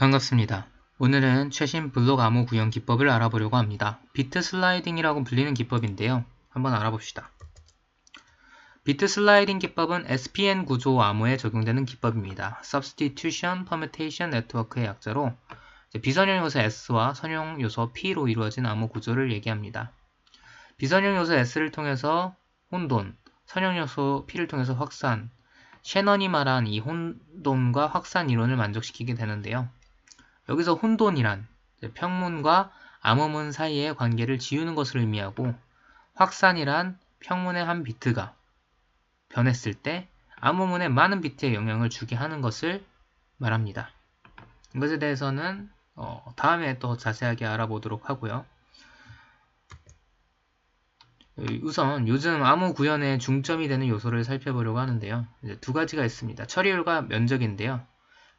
반갑습니다. 오늘은 최신 블록 암호 구현 기법을 알아보려고 합니다. 비트 슬라이딩이라고 불리는 기법인데요. 한번 알아봅시다. 비트 슬라이딩 기법은 SPN 구조 암호에 적용되는 기법입니다. Substitution Permutation Network의 약자로 비선형 요소 S와 선형 요소 P로 이루어진 암호 구조를 얘기합니다. 비선형 요소 S를 통해서 혼돈, 선형 요소 P를 통해서 확산, 셰넌이 말한 이 혼돈과 확산 이론을 만족시키게 되는데요. 여기서 혼돈이란 평문과 암호문 사이의 관계를 지우는 것을 의미하고, 확산이란 평문의 한 비트가 변했을 때 암호문에 많은 비트에 영향을 주게 하는 것을 말합니다. 이것에 대해서는 다음에 또 자세하게 알아보도록 하고요. 우선 요즘 암호 구현에 중점이 되는 요소를 살펴보려고 하는데요. 이제 두 가지가 있습니다. 처리율과 면적인데요.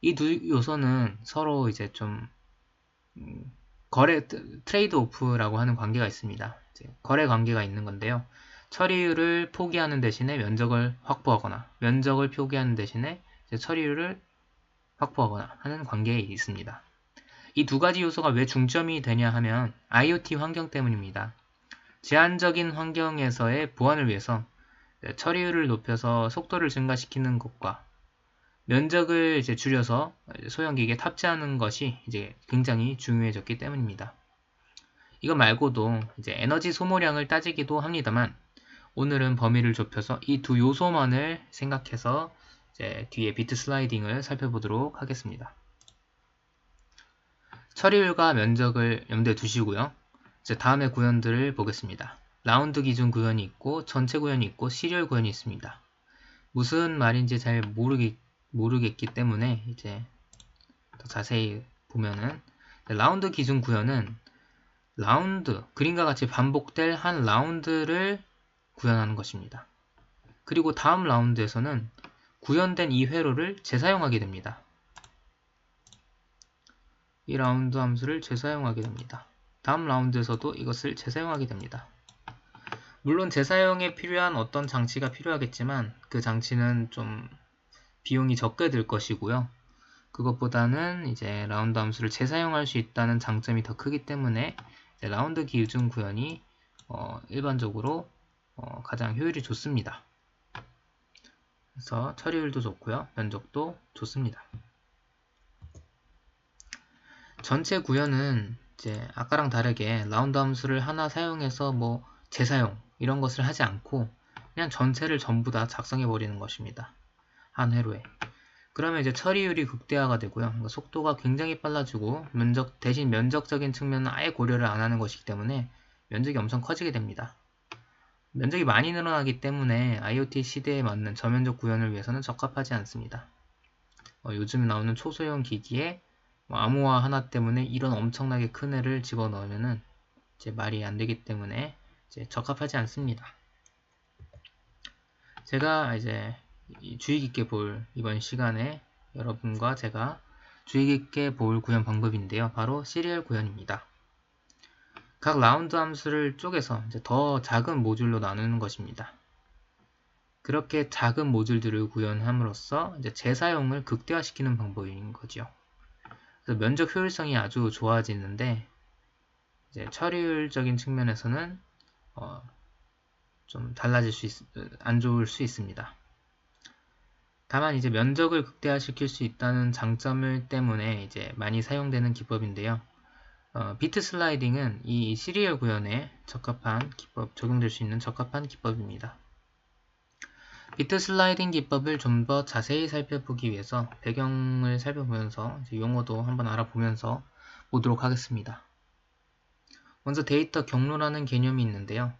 이 두 요소는 서로 이제 좀 트레이드 오프라고 하는 관계가 있습니다. 거래 관계가 있는 건데요. 처리율을 포기하는 대신에 면적을 확보하거나, 면적을 포기하는 대신에 처리율을 확보하거나 하는 관계에 있습니다. 이 두 가지 요소가 왜 중점이 되냐 하면 IoT 환경 때문입니다. 제한적인 환경에서의 보안을 위해서 처리율을 높여서 속도를 증가시키는 것과 면적을 이제 줄여서 소형기기에 탑재하는 것이 이제 굉장히 중요해졌기 때문입니다. 이거 말고도 이제 에너지 소모량을 따지기도 합니다만, 오늘은 범위를 좁혀서 이 두 요소만을 생각해서 이제 뒤에 비트 슬라이딩을 살펴보도록 하겠습니다. 처리율과 면적을 염두에 두시고요. 이제 다음의 구현들을 보겠습니다. 라운드 기준 구현이 있고, 전체 구현이 있고, 시리얼 구현이 있습니다. 무슨 말인지 잘 모르겠기 때문에 이제 더 자세히 보면은, 라운드 기준 구현은 라운드, 그림과 같이 반복될 한 라운드를 구현하는 것입니다. 그리고 다음 라운드에서는 구현된 이 회로를 재사용하게 됩니다. 이 라운드 함수를 재사용하게 됩니다. 다음 라운드에서도 이것을 재사용하게 됩니다. 물론 재사용에 필요한 어떤 장치가 필요하겠지만 그 장치는 좀 비용이 적게 들 것이고요. 그것보다는 이제 라운드 함수를 재사용할 수 있다는 장점이 더 크기 때문에 라운드 기준 구현이 일반적으로 가장 효율이 좋습니다. 그래서 처리율도 좋고요. 면적도 좋습니다. 전체 구현은 이제 아까랑 다르게 라운드 함수를 하나 사용해서 뭐 재사용 이런 것을 하지 않고 그냥 전체를 전부 다 작성해 버리는 것입니다. 한 회로에. 그러면 이제 처리율이 극대화가 되고요. 그러니까 속도가 굉장히 빨라지고 대신 면적적인 측면은 아예 고려를 안 하는 것이기 때문에 면적이 엄청 커지게 됩니다. 면적이 많이 늘어나기 때문에 IoT 시대에 맞는 저면적 구현을 위해서는 적합하지 않습니다. 요즘 나오는 초소형 기기에 암호화 하나 때문에 이런 엄청나게 큰 애를 집어넣으면은 이제 말이 안 되기 때문에 이제 적합하지 않습니다. 제가 이제 주의 깊게 볼 이번 시간에 여러분과 제가 주의 깊게 볼 구현 방법인데요. 바로 시리얼 구현입니다. 각 라운드 함수를 쪼개서 이제 더 작은 모듈로 나누는 것입니다. 그렇게 작은 모듈들을 구현함으로써 이제 재사용을 극대화시키는 방법인 거죠. 그래서 면적 효율성이 아주 좋아지는데, 이제 처리율적인 측면에서는 좀 안 좋을 수 있습니다. 다만 이제 면적을 극대화시킬 수 있다는 장점을 때문에 이제 많이 사용되는 기법인데요. 비트 슬라이딩은 이 시리얼 구현에 적용될 수 있는 적합한 기법입니다. 비트 슬라이딩 기법을 좀 더 자세히 살펴보기 위해서 배경을 살펴보면서 용어도 한번 알아보면서 보도록 하겠습니다. 먼저 데이터 경로라는 개념이 있는데요.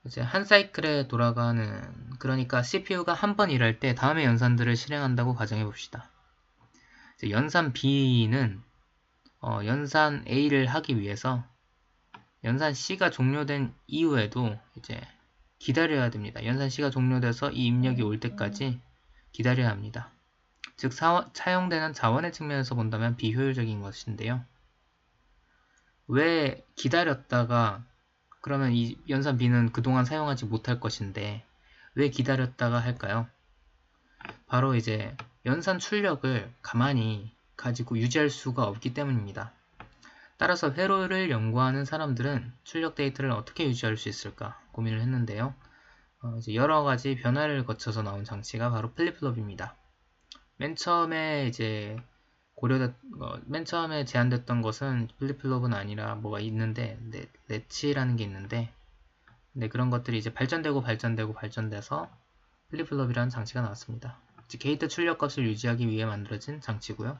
이제 한 사이클에 돌아가는, 그러니까 CPU가 한 번 일할 때 다음의 연산들을 실행한다고 가정해 봅시다. 연산 B는 연산 A를 하기 위해서 연산 C가 종료된 이후에도 이제 기다려야 됩니다. 연산 C가 종료돼서 이 입력이 올 때까지 기다려야 합니다. 즉 사용되는 자원의 측면에서 본다면 비효율적인 것인데요. 왜 기다렸다가, 그러면 이 연산 B는 그동안 사용하지 못할 것인데 왜 기다렸다가 할까요? 바로 이제 연산 출력을 가만히 가지고 유지할 수가 없기 때문입니다. 따라서 회로를 연구하는 사람들은 출력 데이터를 어떻게 유지할 수 있을까 고민을 했는데요. 이제 여러 가지 변화를 거쳐서 나온 장치가 바로 플립플롭입니다. 맨 처음에 제안됐던 것은 플립플롭은 아니라 뭐가 있는데, 렛치라는 게 있는데, 그런 것들이 이제 발전돼서 플립플롭이라는 장치가 나왔습니다. 게이트 출력 값을 유지하기 위해 만들어진 장치고요.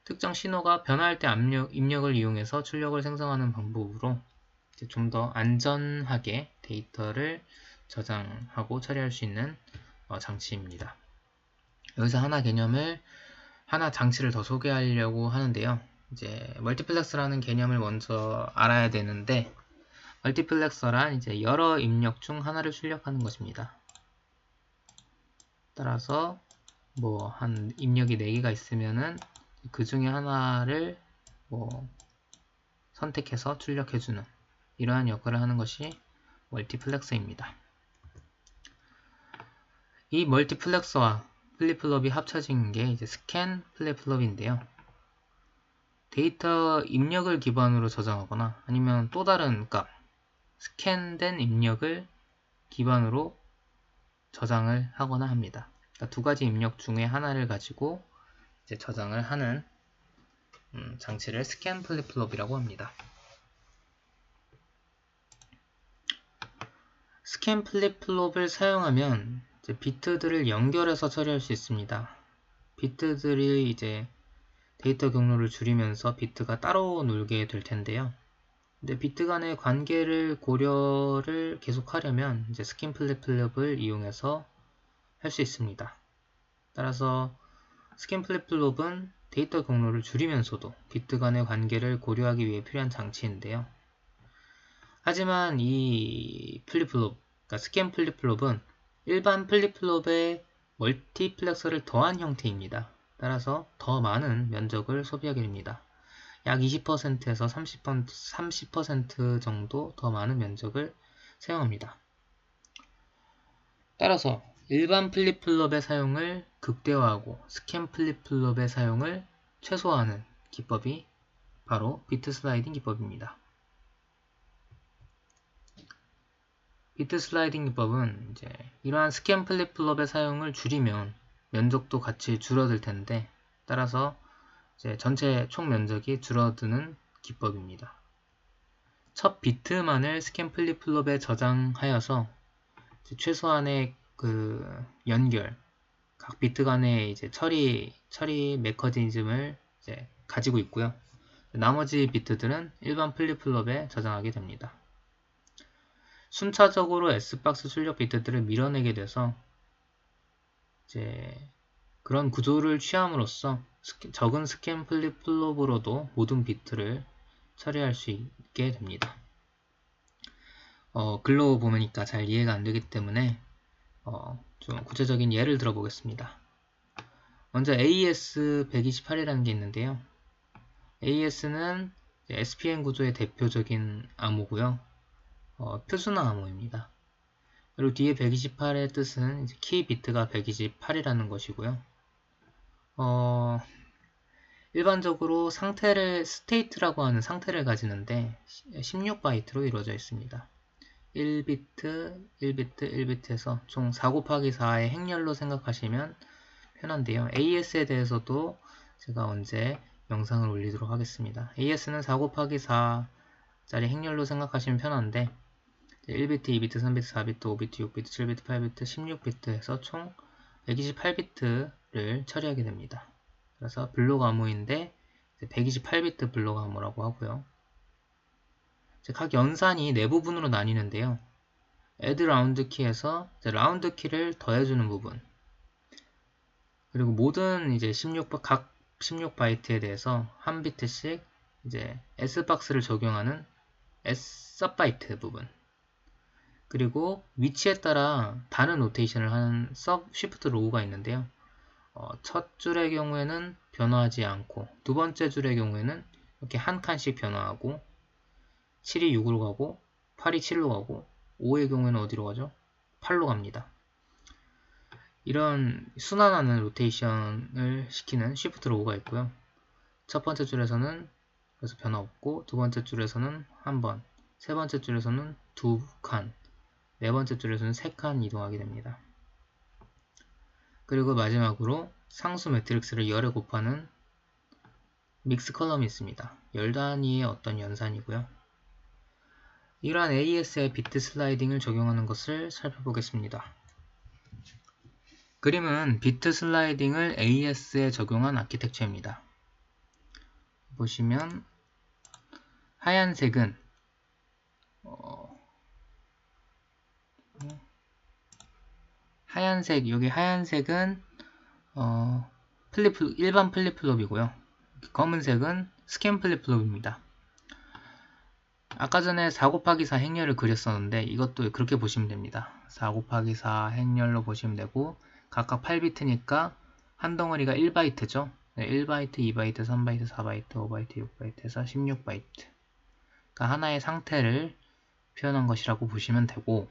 특정 신호가 변화할 때 입력을 이용해서 출력을 생성하는 방법으로 좀 더 안전하게 데이터를 저장하고 처리할 수 있는 장치입니다. 여기서 하나 장치를 더 소개하려고 하는데요. 이제 멀티플렉서라는 개념을 먼저 알아야 되는데, 멀티플렉서란 이제 여러 입력 중 하나를 출력하는 것입니다. 따라서 한 입력이 4개가 있으면은 그 중에 하나를 선택해서 출력해주는 이러한 역할을 하는 것이 멀티플렉서입니다. 이 멀티플렉서와 플립플롭이 합쳐진 게 이제 스캔 플립플롭인데요. 데이터 입력을 기반으로 저장하거나 아니면 또 다른 값, 스캔된 입력을 기반으로 저장을 하거나 합니다. 그러니까 두 가지 입력 중에 하나를 가지고 이제 저장을 하는 장치를 스캔 플립플롭이라고 합니다. 스캔 플립플롭을 사용하면 이제 비트들을 연결해서 처리할 수 있습니다. 비트들이 이제 데이터 경로를 줄이면서 비트가 따로 놀게 될 텐데요. 근데 비트 간의 관계를 고려를 계속하려면 이제 스캔 플립플롭을 이용해서 할 수 있습니다. 따라서 스캔 플립플롭은 데이터 경로를 줄이면서도 비트 간의 관계를 고려하기 위해 필요한 장치인데요. 하지만 이 플립플롭, 그러니까 스캔 플립플롭은 일반 플립플롭에 멀티플렉서를 더한 형태입니다. 따라서 더 많은 면적을 소비하게 됩니다. 약 20%에서 30% 정도 더 많은 면적을 사용합니다. 따라서 일반 플립플롭의 사용을 극대화하고 스캔 플립플롭의 사용을 최소화하는 기법이 바로 비트 슬라이딩 기법입니다. 비트 슬라이딩 기법은 이제 이러한 스캔 플립플롭의 사용을 줄이면 면적도 같이 줄어들 텐데, 따라서 이제 전체 총 면적이 줄어드는 기법입니다. 첫 비트만을 스캔 플립플롭에 저장하여서 최소한의 연결, 각 비트 간의 이제 처리 메커니즘을 이제 가지고 있고요. 나머지 비트들은 일반 플립플롭에 저장하게 됩니다. 순차적으로 S박스 출력 비트들을 밀어내게 돼서 이제 그런 구조를 취함으로써 적은 스캔 플립플롭으로도 모든 비트를 처리할 수 있게 됩니다. 글로 보니까 잘 이해가 안 되기 때문에 좀 구체적인 예를 들어 보겠습니다. 먼저 AES-128이라는 게 있는데요. AES는 SPN 구조의 대표적인 암호고요. 표준화 암호입니다. 그리고 뒤에 128의 뜻은 이제 키 비트가 128이라는 것이고요. 일반적으로 스테이트라고 하는 상태를 가지는데 16바이트로 이루어져 있습니다. 1비트, 1비트, 1비트에서 총 4 곱하기 4의 행렬로 생각하시면 편한데요. AES에 대해서도 제가 언제 영상을 올리도록 하겠습니다. AES는 4 곱하기 4짜리 행렬로 생각하시면 편한데 1비트, 2비트, 3비트, 4비트, 5비트, 6비트, 7비트, 8비트, 16비트에서 총 128비트를 처리하게 됩니다. 그래서 블록 암호인데 128비트 블록 암호라고 하고요. 각 연산이 네 부분으로 나뉘는데요. add 라운드 키에서 라운드 키를 더해주는 부분, 그리고 모든 각 16바이트에 대해서 한 비트씩 S박스를 적용하는 S서바이트 부분, 그리고 위치에 따라 다른 노테이션을 하는 쉬프트 로우가 있는데요. 첫 줄의 경우에는 변화하지 않고 두 번째 줄의 경우에는 이렇게 한 칸씩 변화하고 7이 6으로 가고 8이 7로 가고 5의 경우에는 어디로 가죠? 8로 갑니다. 이런 순환하는 로테이션을 시키는 쉬프트 로우가 있고요. 첫 번째 줄에서는 그래서 변화 없고, 두 번째 줄에서는 한 번, 세 번째 줄에서는 두 칸, 네 번째 줄에서는 세 칸 이동하게 됩니다. 그리고 마지막으로 상수 매트릭스를 열에 곱하는 믹스 컬럼이 있습니다. 열 단위의 어떤 연산이고요. 이러한 AES의 비트 슬라이딩을 적용하는 것을 살펴보겠습니다. 그림은 비트 슬라이딩을 AES에 적용한 아키텍처입니다. 보시면 하얀색은 여기 하얀색은 일반 플립플롭이고요. 검은색은 스캔 플립플롭입니다. 아까 전에 4 곱하기 4 행렬을 그렸었는데 이것도 그렇게 보시면 됩니다. 4 곱하기 4 행렬로 보시면 되고, 각각 8비트니까 한 덩어리가 1바이트죠. 네, 1바이트, 2바이트, 3바이트, 4바이트, 5바이트, 6바이트에서 16바이트. 그러니까 하나의 상태를 표현한 것이라고 보시면 되고,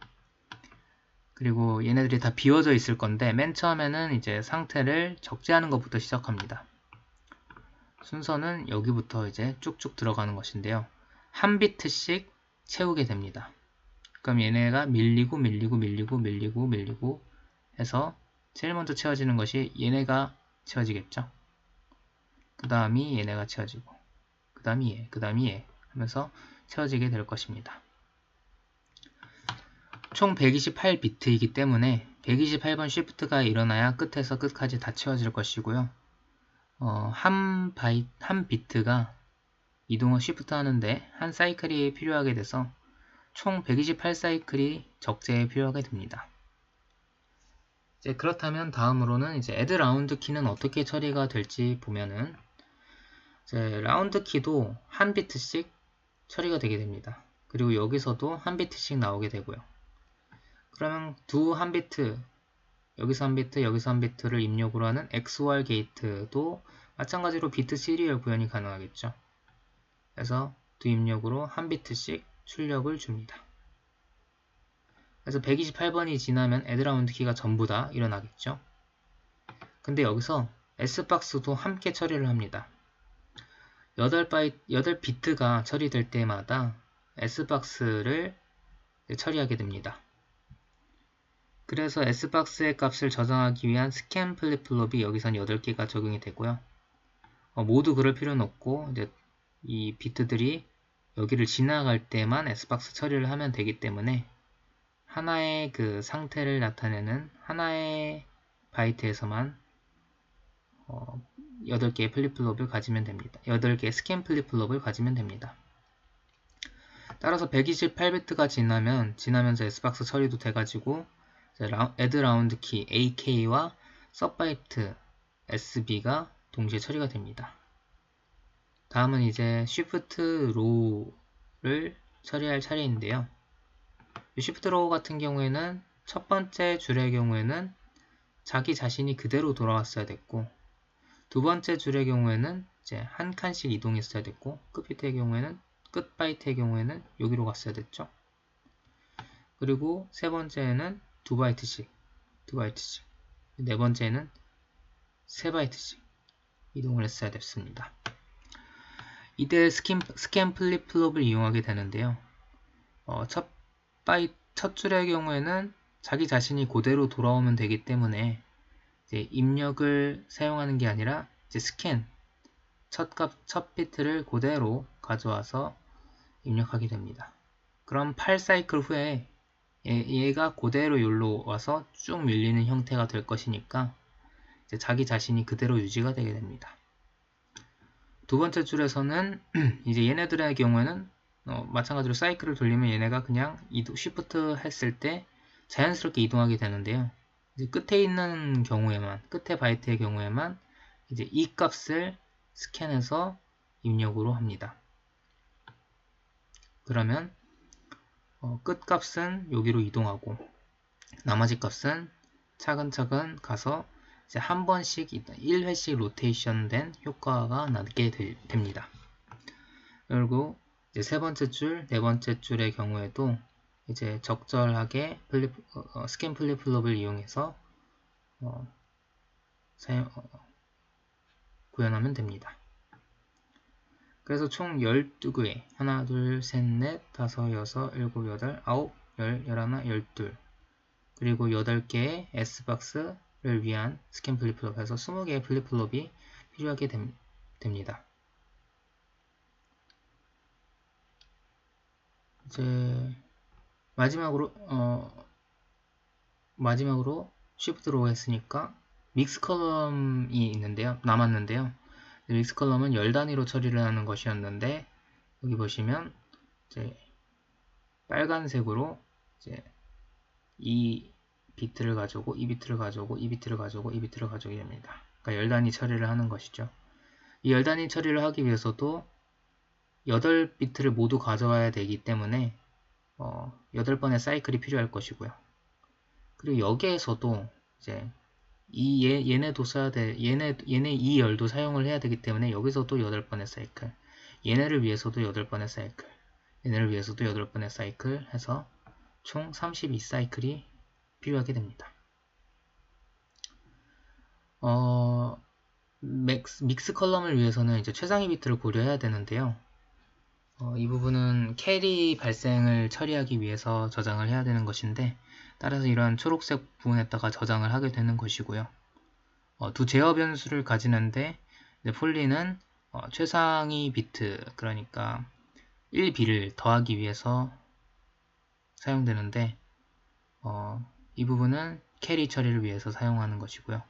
그리고 얘네들이 다 비워져 있을 건데 맨 처음에는 이제 상태를 적재하는 것부터 시작합니다. 순서는 여기부터 이제 쭉쭉 들어가는 것인데요. 한 비트씩 채우게 됩니다. 그럼 얘네가 밀리고 해서 제일 먼저 채워지는 것이 얘네가 채워지겠죠. 그 다음이 얘네가 채워지고, 그 다음이 얘, 그 다음이 얘 하면서 채워지게 될 것입니다. 총 128비트이기 때문에 128번 쉬프트가 일어나야 끝에서 끝까지 다 채워질 것이고요. 한 비트가 쉬프트 하는데 한 사이클이 필요하게 돼서 총 128사이클이 적재에 필요하게 됩니다. 이제 그렇다면 다음으로는 이제 add 라운드 키는 어떻게 처리가 될지 보면은, 이제 라운드 키도 한 비트씩 처리가 되게 됩니다. 그리고 여기서도 한 비트씩 나오게 되고요. 그러면 한 비트, 여기서 한 비트, 여기서 한 비트를 입력으로 하는 XOR 게이트도 마찬가지로 비트 시리얼 구현이 가능하겠죠. 그래서 두 입력으로 한 비트씩 출력을 줍니다. 그래서 128번이 지나면 addRound 키가 전부 다 일어나겠죠. 근데 여기서 S박스도 함께 처리를 합니다. 8비트가 처리될 때마다 S박스를 처리하게 됩니다. 그래서 S박스의 값을 저장하기 위한 스캔 플립플롭이 여기선 8개가 적용이 되고요. 모두 그럴 필요는 없고, 이제 이 비트들이 여기를 지나갈 때만 S박스 처리를 하면 되기 때문에 하나의 그 상태를 나타내는 하나의 바이트에서만 8개의 플립플롭을 가지면 됩니다. 8개의 스캔 플립플롭을 가지면 됩니다. 따라서 128비트가 지나면서 S박스 처리도 돼가지고 add 라운드 키 AK와 subbyte SB가 동시에 처리가 됩니다. 다음은 이제 shift row를 처리할 차례인데요. shift row 같은 경우에는 첫 번째 줄의 경우에는 자기 자신이 그대로 돌아왔어야 됐고, 두 번째 줄의 경우에는 이제 한 칸씩 이동했어야 됐고, 끝 바이트의 경우에는 여기로 갔어야 됐죠. 그리고 세 번째에는 2바이트씩, 네 번째에는 3바이트씩 이동을 했어야 됐습니다. 이때 스캔 플립플롭을 이용하게 되는데요. 첫 줄의 경우에는 자기 자신이 그대로 돌아오면 되기 때문에 이제 입력을 사용하는 게 아니라 이제 스캔, 첫 비트를 그대로 가져와서 입력하게 됩니다. 그럼 8사이클 후에 얘가 그대로 여기로 와서 쭉 밀리는 형태가 될 것이니까 이제 자기 자신이 그대로 유지가 되게 됩니다. 두 번째 줄에서는 이제 얘네들의 경우에는 마찬가지로 사이클을 돌리면 얘네가 그냥 쉬프트 했을 때 자연스럽게 이동하게 되는데요. 이제 끝에 있는 경우에만, 끝에 바이트의 경우에만 이제 이 값을 스캔해서 입력으로 합니다. 그러면 끝 값은 여기로 이동하고 나머지 값은 차근차근 가서 이제 한 번씩 1회씩 로테이션 된 효과가 나게 됩니다. 그리고 이제 세 번째 줄, 네 번째 줄의 경우에도 이제 적절하게 스캔 플립플롭을 이용해서 구현하면 됩니다. 그래서 총 12개, 하나, 둘, 셋, 넷, 다섯, 여섯, 일곱, 여덟, 아홉, 열, 열하나, 열둘, 그리고 8개의 S박스를 위한 스캔 플립플롭 해서 20개의 플립플롭이 필요하게 됩니다. 이제 마지막으로 Shift-Row가 했으니까 믹스 컬럼이 남았는데요. 믹스 컬럼은 열 단위로 처리를 하는 것이었는데, 여기 보시면 이제 빨간색으로 이제 이 비트를 가져오고 이 비트를 가져오고 이 비트를 가져오고 이 비트를 가져오게 됩니다. 그러니까 열 단위 처리를 하는 것이죠. 이 열 단위 처리를 하기 위해서도 8비트를 모두 가져와야 되기 때문에 8번의 사이클이 필요할 것이고요. 그리고 여기에서도 이제 얘네도 써야 돼. 얘네 이 열도 사용을 해야 되기 때문에 여기서도 8번의 사이클, 얘네를 위해서도 8번의 사이클, 얘네를 위해서도 8번의 사이클 해서 총 32사이클이 필요하게 됩니다. 믹스 컬럼을 위해서는 이제 최상위 비트를 고려해야 되는데요. 이 부분은 캐리 발생을 처리하기 위해서 저장을 해야 되는 것인데, 따라서 이러한 초록색 부분에다가 저장을 하게 되는 것이고요. 두 제어 변수를 가지는데, 이제 폴리는 최상위 비트, 그러니까 1B를 더하기 위해서 사용되는데, 이 부분은 캐리 처리를 위해서 사용하는 것이고요.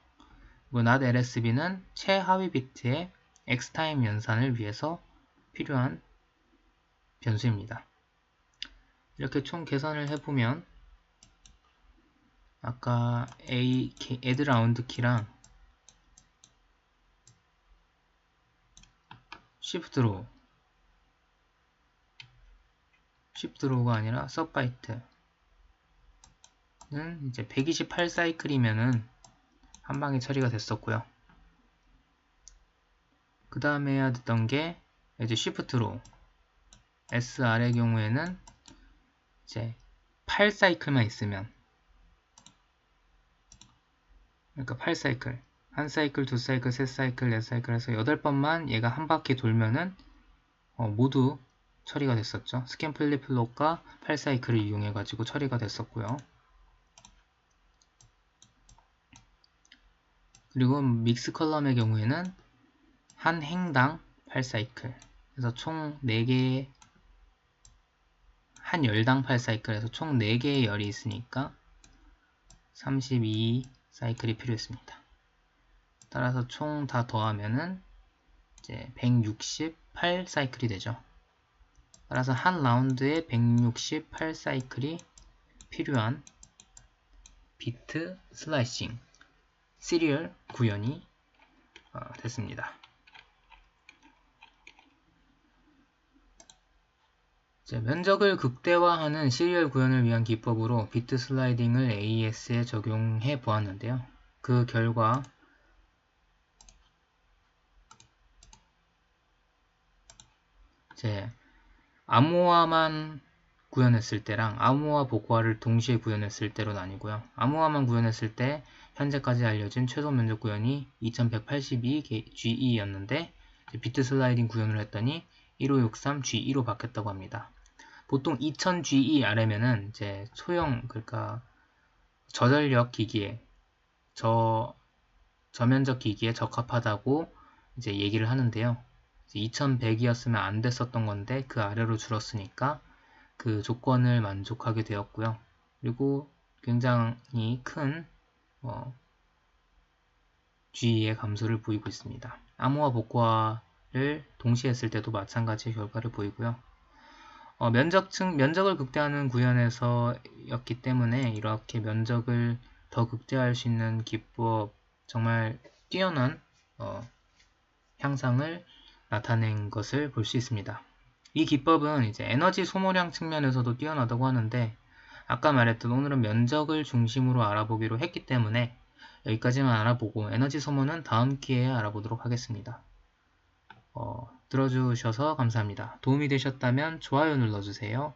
그리고 NotLSB는 최하위 비트의 X타임 연산을 위해서 필요한 변수입니다. 이렇게 총 계산을 해보면 아까 add round 키랑 shift-row가 아니라 subbyte는 이제 128사이클이면은 한 방에 처리가 됐었고요. 그 다음에 해야 됐던 게 이제 shift-row SR의 경우에는 이제 8사이클만 있으면, 그러니까 8사이클, 1사이클, 2사이클, 3사이클, 4사이클 해서 8번만 얘가 한 바퀴 돌면은 모두 처리가 됐었죠. 스캔 플립플롭과 8사이클을 이용해 가지고 처리가 됐었고요. 그리고 믹스 컬럼의 경우에는 한 행당 8사이클 그래서 총 4개, 한 열당 8사이클에서 총 4개의 열이 있으니까 32사이클이 필요했습니다. 따라서 총 다 더하면은 이제 168사이클이 되죠. 따라서 한 라운드에 168사이클이 필요한 비트 슬라이싱 시리얼 구현이 됐습니다. 면적을 극대화하는 시리얼 구현을 위한 기법으로 비트 슬라이딩을 AES에 적용해 보았는데요. 그 결과 암호화만 구현했을 때랑 암호화 복호화를 동시에 구현했을 때로 나뉘고요. 암호화만 구현했을 때 현재까지 알려진 최소 면적 구현이 2182GE였는데 비트 슬라이딩 구현을 했더니 1563G2로 바뀌었다고 합니다. 보통 2000GE 아래면은 이제 소형, 그러니까 저전력 기기에, 저면적 기기에 적합하다고 이제 얘기를 하는데요. 2100이었으면 안 됐었던 건데 그 아래로 줄었으니까 그 조건을 만족하게 되었고요. 그리고 굉장히 큰 GE의 감소를 보이고 있습니다. 암호화 복호화를 동시에 했을 때도 마찬가지의 결과를 보이고요. 면적을 극대화하는 구현에서였기 때문에 이렇게 면적을 더 극대화할 수 있는 기법, 정말 뛰어난 향상을 나타낸 것을 볼 수 있습니다. 이 기법은 이제 에너지 소모량 측면에서도 뛰어나다고 하는데, 아까 말했던 오늘은 면적을 중심으로 알아보기로 했기 때문에 여기까지만 알아보고 에너지 소모는 다음 기회에 알아보도록 하겠습니다. 들어주셔서 감사합니다. 도움이 되셨다면 좋아요 눌러주세요.